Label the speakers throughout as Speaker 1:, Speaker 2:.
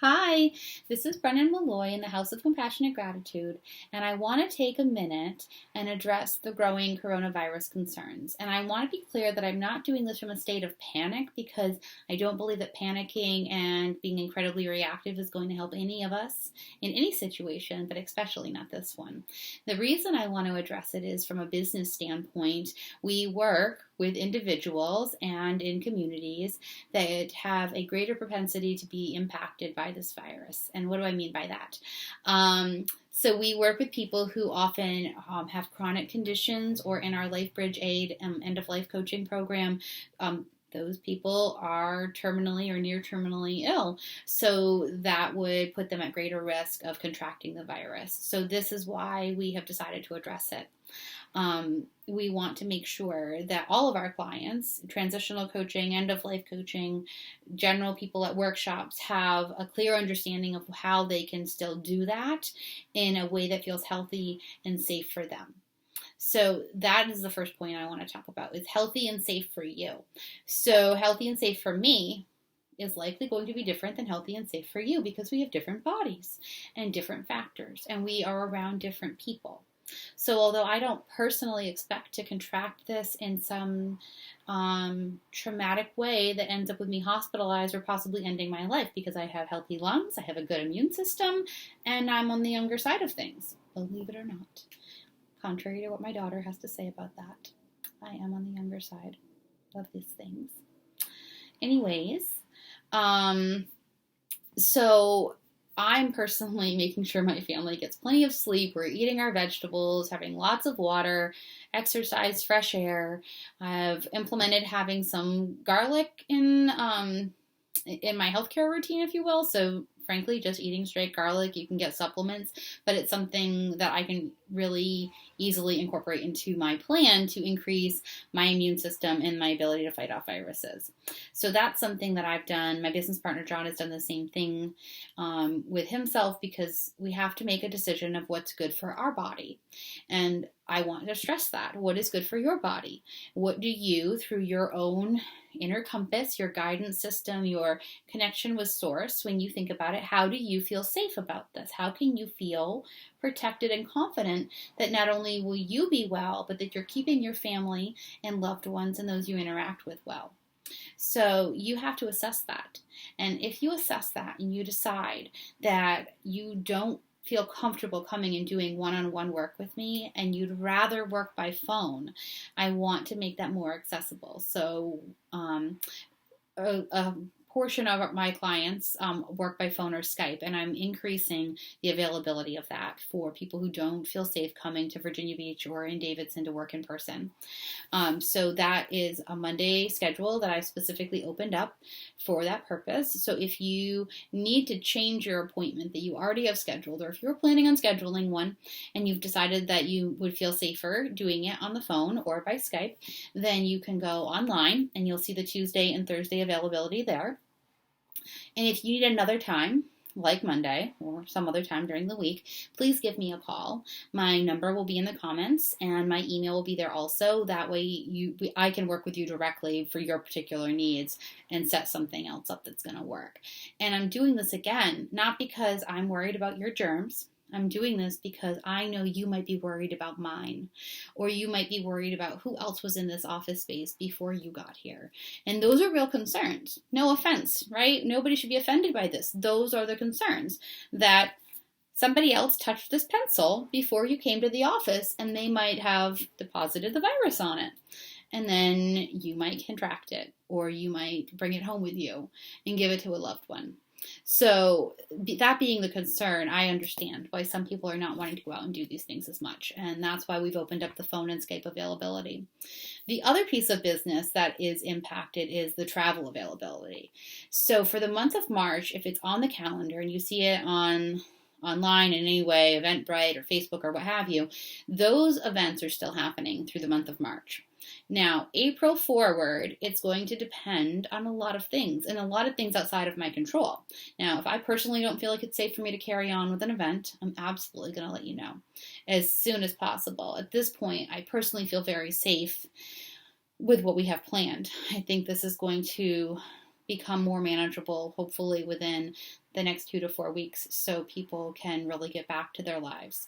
Speaker 1: Hi, this is Brennyn.Molloy in the House of Compassionate Gratitude, and I want to take a minute and address the growing coronavirus concerns. And I want to be clear that I'm not doing this from a state of panic because I don't believe that panicking and being incredibly reactive is going to help any of us in any situation, but especially not this one. The reason I want to address it is from a business standpoint. We work with individuals and in communities that have a greater propensity to be impacted by this virus. And what do I mean by that? So we work with people who often have chronic conditions, or in our LifeBridge Aid end-of-life coaching program, those people are terminally or near terminally ill. So that would put them at greater risk of contracting the virus. So this is why we have decided to address it. We want to make sure that all of our clients, transitional coaching, end-of-life coaching, general people at workshops, have a clear understanding of how they can still do that in a way that feels healthy and safe for them. So that is the first point I want to talk about, is healthy and safe for you. So healthy and safe for me is likely going to be different than healthy and safe for you because we have different bodies and different factors, and we are around different people. So although I don't personally expect to contract this in some traumatic way that ends up with me hospitalized or possibly ending my life, because I have healthy lungs, I have a good immune system, and I'm on the younger side of things, believe it or not. Contrary to what my daughter has to say about that, I am on the younger side of these things. Anyways, so I'm personally making sure my family gets plenty of sleep. We're eating our vegetables, having lots of water, exercise, fresh air. I've implemented having some garlic in my healthcare routine, if you will. So frankly, just eating straight garlic, you can get supplements, but it's something that I can really easily incorporate into my plan to increase my immune system and my ability to fight off viruses. So that's something that I've done. My business partner, John, has done the same thing with himself, because we have to make a decision of what's good for our body. And I want to stress that. What is good for your body? What do you, through your own inner compass, your guidance system, your connection with source, when you think about it, how do you feel safe about this? How can you feel protected and confident that not only will you be well, but that you're keeping your family and loved ones and those you interact with well? So you have to assess that. And if you assess that and you decide that you don't feel comfortable coming and doing one-on-one work with me, and you'd rather work by phone, I want to make that more accessible. So a portion of my clients work by phone or Skype, and I'm increasing the availability of that for people who don't feel safe coming to Virginia Beach or in Davidson to work in person. So that is a Monday schedule that I specifically opened up for that purpose. So if you need to change your appointment that you already have scheduled, or if you're planning on scheduling one and you've decided that you would feel safer doing it on the phone or by Skype, then you can go online and you'll see the Tuesday and Thursday availability there. And if you need another time, like Monday or some other time during the week, please give me a call. My number will be in the comments, and my email will be there also. That way I can work with you directly for your particular needs and set something else up that's going to work. And I'm doing this again, not because I'm worried about your germs. I'm doing this because I know you might be worried about mine, or you might be worried about who else was in this office space before you got here. And those are real concerns. No offense, right? Nobody should be offended by this. Those are the concerns, that somebody else touched this pencil before you came to the office and they might have deposited the virus on it. And then you might contract it, or you might bring it home with you and give it to a loved one. So that being the concern, I understand why some people are not wanting to go out and do these things as much. And that's why we've opened up the phone and Skype availability. The other piece of business that is impacted is the travel availability. So for the month of March, if it's on the calendar and you see it online in any way, Eventbrite or Facebook or what have you, those events are still happening through the month of March. Now, April forward, it's going to depend on a lot of things, and a lot of things outside of my control. Now, if I personally don't feel like it's safe for me to carry on with an event, I'm absolutely going to let you know as soon as possible. At this point, I personally feel very safe with what we have planned. I think this is going to become more manageable, hopefully within the next 2 to 4 weeks, so people can really get back to their lives.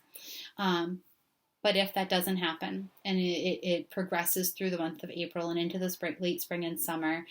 Speaker 1: But if that doesn't happen and it progresses through the month of April and into the late spring and summer,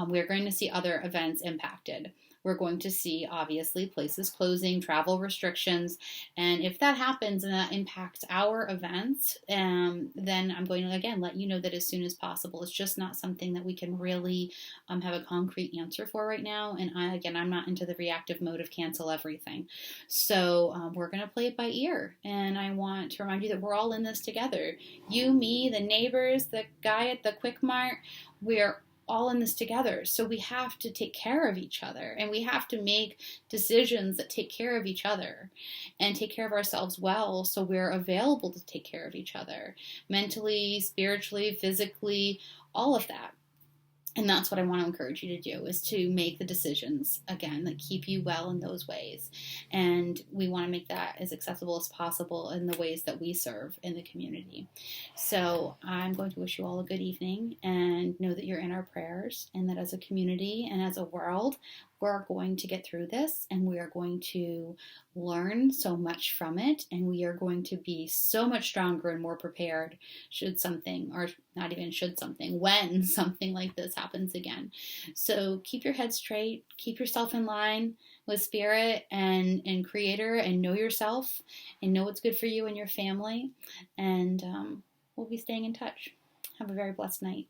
Speaker 1: we're going to see other events impacted. We're going to see, obviously, places closing, travel restrictions. And if that happens and that impacts our events, then I'm going to, again, let you know that as soon as possible. It's just not something that we can really have a concrete answer for right now. And I'm not into the reactive mode of cancel everything. So we're going to play it by ear. And I want to remind you that we're all in this together. You, me, the neighbors, the guy at the Quick Mart, we're all in this together. So we have to take care of each other, and we have to make decisions that take care of each other and take care of ourselves well, so we're available to take care of each other mentally, spiritually, physically, all of that. And that's what I want to encourage you to do, is to make the decisions, again, that keep you well in those ways. And we want to make that as accessible as possible in the ways that we serve in the community. So I'm going to wish you all a good evening, and know that you're in our prayers, and that as a community and as a world, we're going to get through this, and we are going to learn so much from it, and we are going to be so much stronger and more prepared should something, or not even should something, when something like this happens again. So keep your head straight, keep yourself in line with Spirit and Creator, and know yourself and know what's good for you and your family. And we'll be staying in touch. Have a very blessed night.